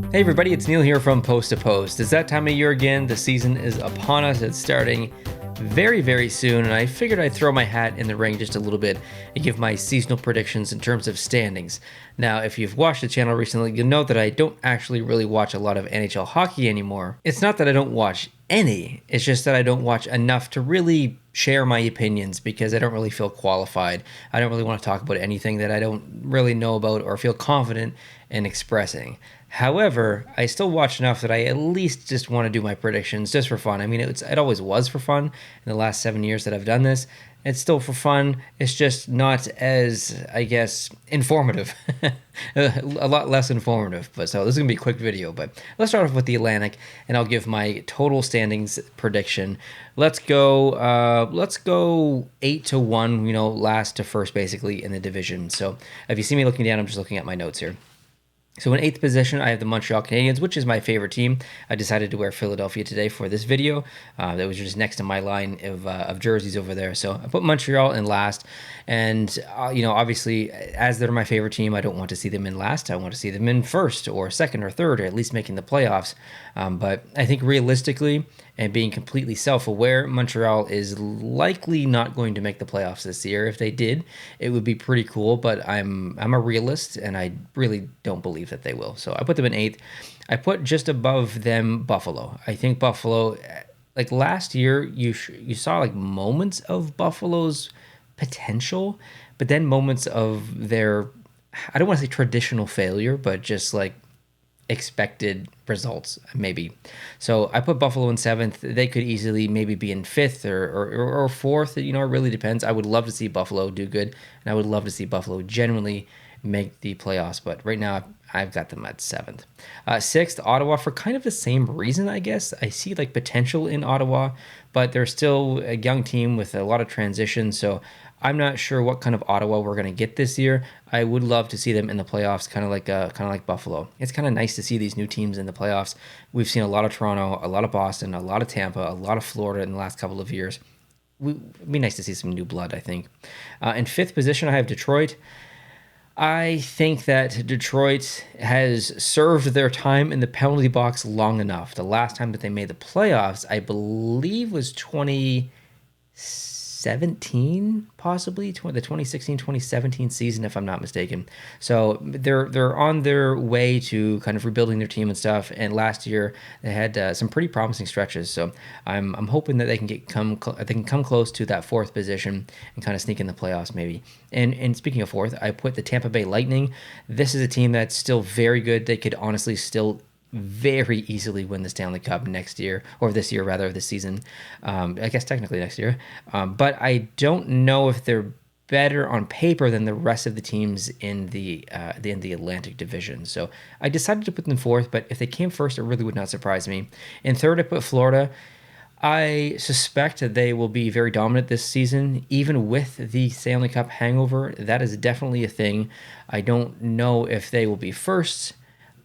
Hey everybody, it's Neil here from Post to Post. It's that time of year again. The season is upon us. It's starting very, very soon, and I figured I'd throw my hat in the ring just a little bit and give my seasonal predictions in terms of standings. Now, if you've watched the channel recently, you'll know that I don't actually really watch a lot of NHL hockey anymore. It's not that I don't watch any, it's just that I don't watch enough to really share my opinions because I don't really feel qualified. I don't really want to talk about anything that I don't really know about or feel confident in expressing. However, I still watch enough that I at least just want to do my predictions just for fun. I mean, it always was for fun in the last 7 years that I've done this. It's still for fun. It's just not as, I guess, informative. A lot less informative. But so this is going to be a quick video. But let's start off with the Atlantic, and I'll give my total standings prediction. Let's go 8-1, last to first basically in the division. So if you see me looking down, I'm just looking at my notes here. So in 8th position, I have the Montreal Canadiens, which is my favorite team. I decided to wear Philadelphia today for this video. That was just next to my line of jerseys over there. So I put Montreal in last. And, obviously, as they're my favorite team, I don't want to see them in last. I want to see them in first or second or third, or at least making the playoffs. But I think realistically, and being completely self-aware, Montreal is likely not going to make the playoffs this year. If they did, it would be pretty cool, but I'm a realist, and I really don't believe that they will. So I put them in 8th. I put just above them Buffalo. I think Buffalo, like last year, you saw like moments of Buffalo's potential, but then moments of their, I don't want to say traditional failure, but just like expected results maybe. So I put Buffalo in 7th. They could easily maybe be in 5th or 4th. It really depends. I would love to see Buffalo do good, and I would love to see Buffalo genuinely make the playoffs, but right now I've got them at 7th. 6th, Ottawa, for kind of the same reason, I guess. I see like potential in Ottawa, but they're still a young team with a lot of transition, so I'm not sure what kind of Ottawa we're going to get this year. I would love to see them in the playoffs, kind of like Buffalo. It's kind of nice to see these new teams in the playoffs. We've seen a lot of Toronto, a lot of Boston, a lot of Tampa, a lot of Florida in the last couple of years. It'd be nice to see some new blood, I think. In 5th position, I have Detroit. I think that Detroit has served their time in the penalty box long enough. The last time that they made the playoffs, I believe, was 2017, possibly the 2016-2017 season, if I'm not mistaken. So they're on their way to kind of rebuilding their team and stuff. And last year they had some pretty promising stretches. So I'm hoping that they can come close to that 4th position and kind of sneak in the playoffs maybe. And speaking of 4th, I put the Tampa Bay Lightning. This is a team that's still very good. They could honestly still very easily win the Stanley Cup next year, or this year rather, this season. I guess technically next year. But I don't know if they're better on paper than the rest of the teams in the Atlantic Division. So I decided to put them 4th, but if they came first, it really would not surprise me. In 3rd, I put Florida. I suspect that they will be very dominant this season, even with the Stanley Cup hangover. That is definitely a thing. I don't know if they will be first,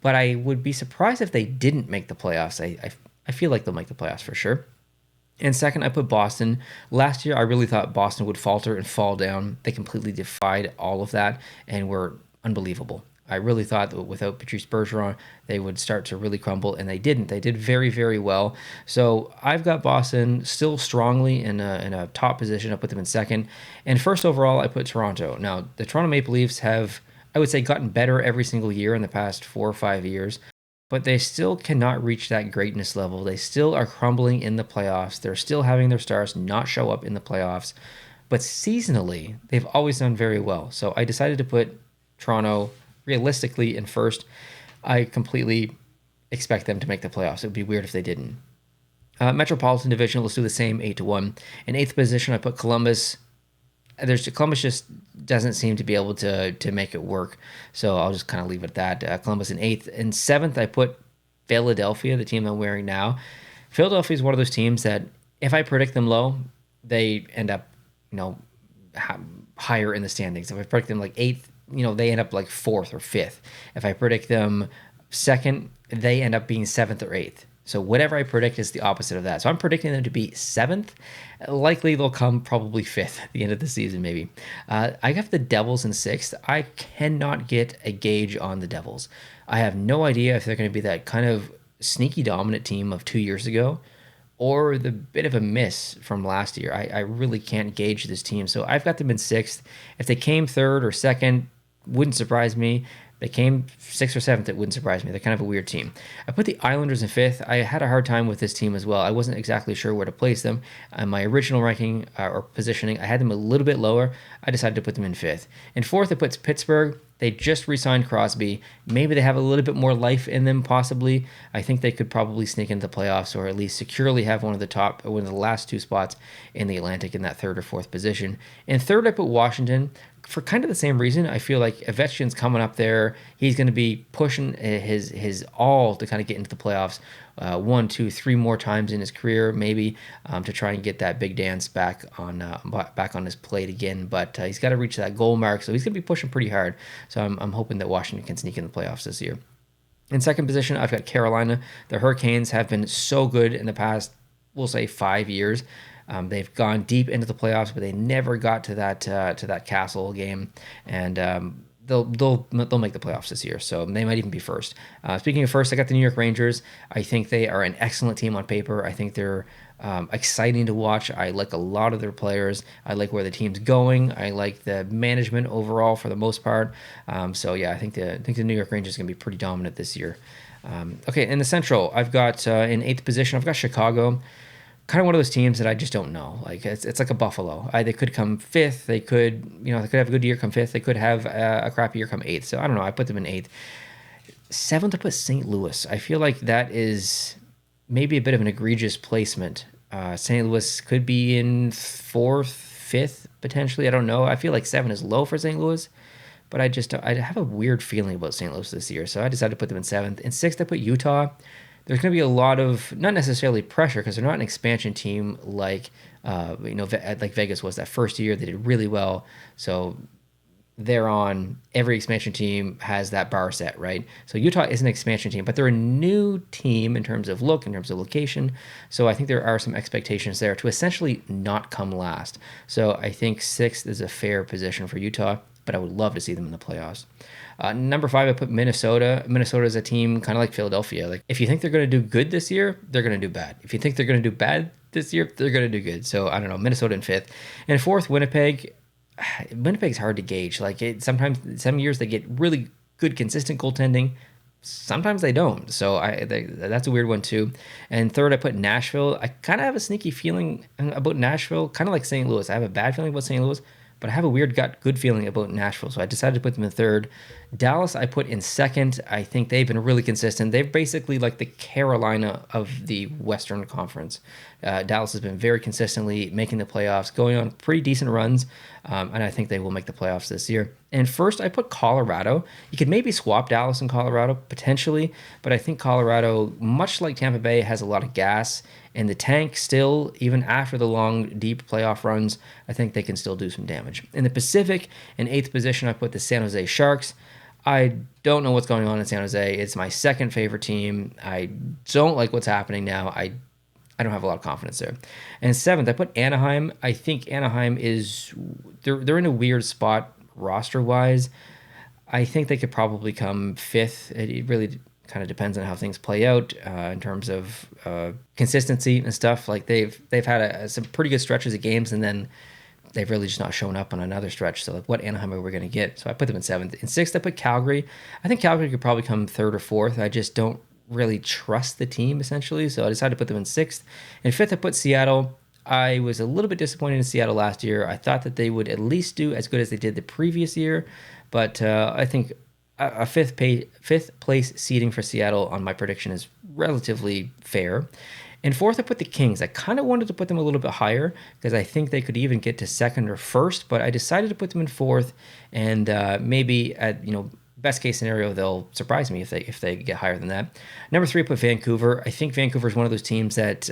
but I would be surprised if they didn't make the playoffs. I feel like they'll make the playoffs for sure. And 2nd, I put Boston. Last year, I really thought Boston would falter and fall down. They completely defied all of that and were unbelievable. I really thought that without Patrice Bergeron, they would start to really crumble, and they didn't. They did very, very well. So I've got Boston still strongly in a top position. I put them in 2nd. And 1st overall, I put Toronto. Now, the Toronto Maple Leafs have, I would say, gotten better every single year in the past 4 or 5 years, but they still cannot reach that greatness level. They still are crumbling in the playoffs. They're still having their stars not show up in the playoffs, but seasonally, they've always done very well. So I decided to put Toronto realistically in 1st. I completely expect them to make the playoffs. It would be weird if they didn't. Metropolitan Division, let's do the same, 8-1. In 8th position, I put Columbus. Columbus just doesn't seem to be able to make it work, so I'll just kind of leave it at that. Columbus in 8th. In 7th, I put Philadelphia, the team I'm wearing now. Philadelphia is one of those teams that if I predict them low, they end up, higher in the standings. If I predict them like 8th, they end up like 4th or 5th. If I predict them 2nd, they end up being 7th or 8th. So whatever I predict is the opposite of that. So I'm predicting them to be seventh. Likely they'll come probably fifth at the end of the season, maybe. I have the Devils in sixth. I cannot get a gauge on the Devils. I have no idea if they're going to be that kind of sneaky dominant team of 2 years ago or the bit of a miss from last year. I really can't gauge this team. So I've got them in sixth. If they came third or second, wouldn't surprise me. They came sixth or seventh, it wouldn't surprise me. They're kind of a weird team. I put the Islanders in fifth. I had a hard time with this team as well. I wasn't exactly sure where to place them. My original ranking or positioning, I had them a little bit lower. I decided to put them in fifth. In fourth, I put Pittsburgh. They just re-signed Crosby. Maybe they have a little bit more life in them, possibly. I think they could probably sneak into the playoffs or at least securely have one of the last two spots in the Atlantic in that third or fourth position. In third, I put Washington. For kind of the same reason. I feel like Ovechkin's coming up there. He's going to be pushing his all to kind of get into the playoffs 1, 2, 3 more times in his career, maybe to try and get that big dance back on his plate again. But he's got to reach that goal mark, so he's going to be pushing pretty hard. So I'm hoping that Washington can sneak in the playoffs this year. In second position, I've got Carolina. The Hurricanes have been so good in the past, we'll say 5 years. They've gone deep into the playoffs, but they never got to that Castle game, and they'll make the playoffs this year. So they might even be first. Speaking of first, I got the New York Rangers. I think they are an excellent team on paper. I think they're exciting to watch. I like a lot of their players. I like where the team's going. I like the management overall for the most part. So yeah, I think the New York Rangers is going to be pretty dominant this year. Okay, in the Central, I've got in eighth position, I've got Chicago. Kind of one of those teams that I just don't know. Like it's like a Buffalo. They could come fifth. They could have a good year, come fifth. They could have a crappy year, come eighth. So I don't know. I put them in eighth. Seventh, I put St. Louis. I feel like that is maybe a bit of an egregious placement. St. Louis could be in fourth, fifth potentially. I don't know. I feel like 7 is low for St. Louis, but I have a weird feeling about St. Louis this year. So I decided to put them in seventh. In sixth, I put Utah. There's going to be a lot of, not necessarily pressure, because they're not an expansion team like Vegas was that first year. They did really well. So they're on, every expansion team has that bar set, right? So Utah is an expansion team, but they're a new team in terms of look, in terms of location. So I think there are some expectations there to essentially not come last. So I think sixth is a fair position for Utah, but I would love to see them in the playoffs. Number 5, I put Minnesota. Minnesota is a team kind of like Philadelphia. Like, if you think they're going to do good this year, they're going to do bad. If you think they're going to do bad this year, they're going to do good. So I don't know. Minnesota in 5th. And 4th, Winnipeg. Winnipeg's hard to gauge. Like, sometimes some years they get really good, consistent goaltending. Sometimes they don't. So that's a weird one too. And 3rd, I put Nashville. I kind of have a sneaky feeling about Nashville, kind of like St. Louis. I have a bad feeling about St. Louis, but I have a weird good feeling about Nashville, so I decided to put them in 3rd. Dallas, I put in 2nd. I think they've been really consistent. They're basically like the Carolina of the Western Conference. Dallas has been very consistently making the playoffs, going on pretty decent runs, and I think they will make the playoffs this year. And first, I put Colorado. You could maybe swap Dallas and Colorado, potentially, but I think Colorado, much like Tampa Bay, has a lot of gas in the tank still, even after the long, deep playoff runs. I think they can still do some damage. In the Pacific, in 8th position, I put the San Jose Sharks. I don't know what's going on in San Jose. It's my second favorite team. I don't like what's happening now. I don't have a lot of confidence there. And 7th, I put Anaheim. I think Anaheim is, they're in a weird spot roster-wise. I think they could probably come 5th. It really kind of depends on how things play out in terms of consistency and stuff. Like they've had some pretty good stretches of games, and then they've really just not shown up on another stretch. So like, what Anaheim are we going to get? So I put them in 7th. In 6th, I put Calgary. I think Calgary could probably come 3rd or 4th. I just don't really trust the team, essentially. So I decided to put them in 6th. In 5th, I put Seattle. I was a little bit disappointed in Seattle last year. I thought that they would at least do as good as they did the previous year. But I think a fifth place seeding for Seattle on my prediction is relatively fair. In 4th, I put the Kings. I kind of wanted to put them a little bit higher because I think they could even get to 2nd or 1st, but I decided to put them in 4th, and maybe at best case scenario they'll surprise me if they get higher than that. Number 3, I put Vancouver. I think Vancouver is one of those teams that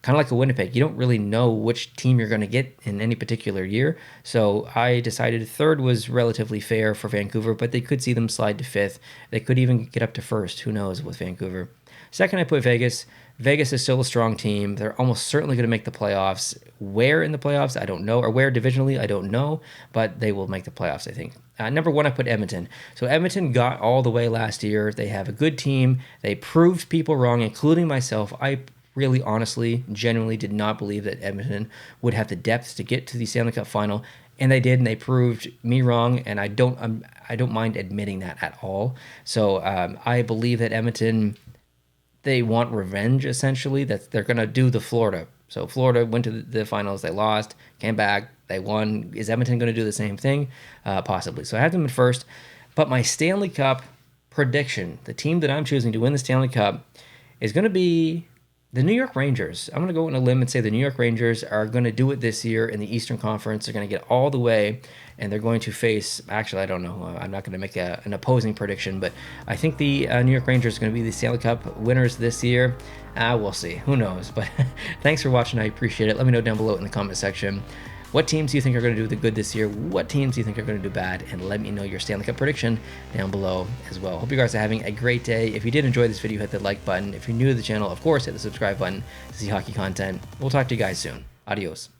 kind of like a Winnipeg. You don't really know which team you're going to get in any particular year. So I decided third was relatively fair for Vancouver, but they could see them slide to fifth. They could even get up to first. Who knows with Vancouver. Second, I put Vegas. Vegas is still a strong team. They're almost certainly going to make the playoffs. Where in the playoffs, I don't know. Or where divisionally, I don't know. But they will make the playoffs, I think. Number one, I put Edmonton. So Edmonton got all the way last year. They have a good team. They proved people wrong, including myself. I really, honestly, genuinely did not believe that Edmonton would have the depth to get to the Stanley Cup final. And they did, and they proved me wrong, and I don't mind admitting that at all. So I believe that Edmonton, they want revenge, essentially, that they're going to do the Florida. So Florida went to the finals, they lost, came back, they won. Is Edmonton going to do the same thing? Possibly. So I have them at first. But my Stanley Cup prediction, the team that I'm choosing to win the Stanley Cup, is going to be the New York Rangers. I'm going to go on a limb and say the New York Rangers are going to do it this year in the Eastern Conference. They're going to get all the way, and they're going to face, actually, I don't know. I'm not going to make an opposing prediction, but I think the New York Rangers are going to be the Stanley Cup winners this year. We'll see. Who knows? But thanks for watching. I appreciate it. Let me know down below in the comment section. What teams do you think are going to do the good this year? What teams do you think are going to do bad? And let me know your Stanley Cup prediction down below as well. Hope you guys are having a great day. If you did enjoy this video, hit the like button. If you're new to the channel, of course, hit the subscribe button to see hockey content. We'll talk to you guys soon. Adios.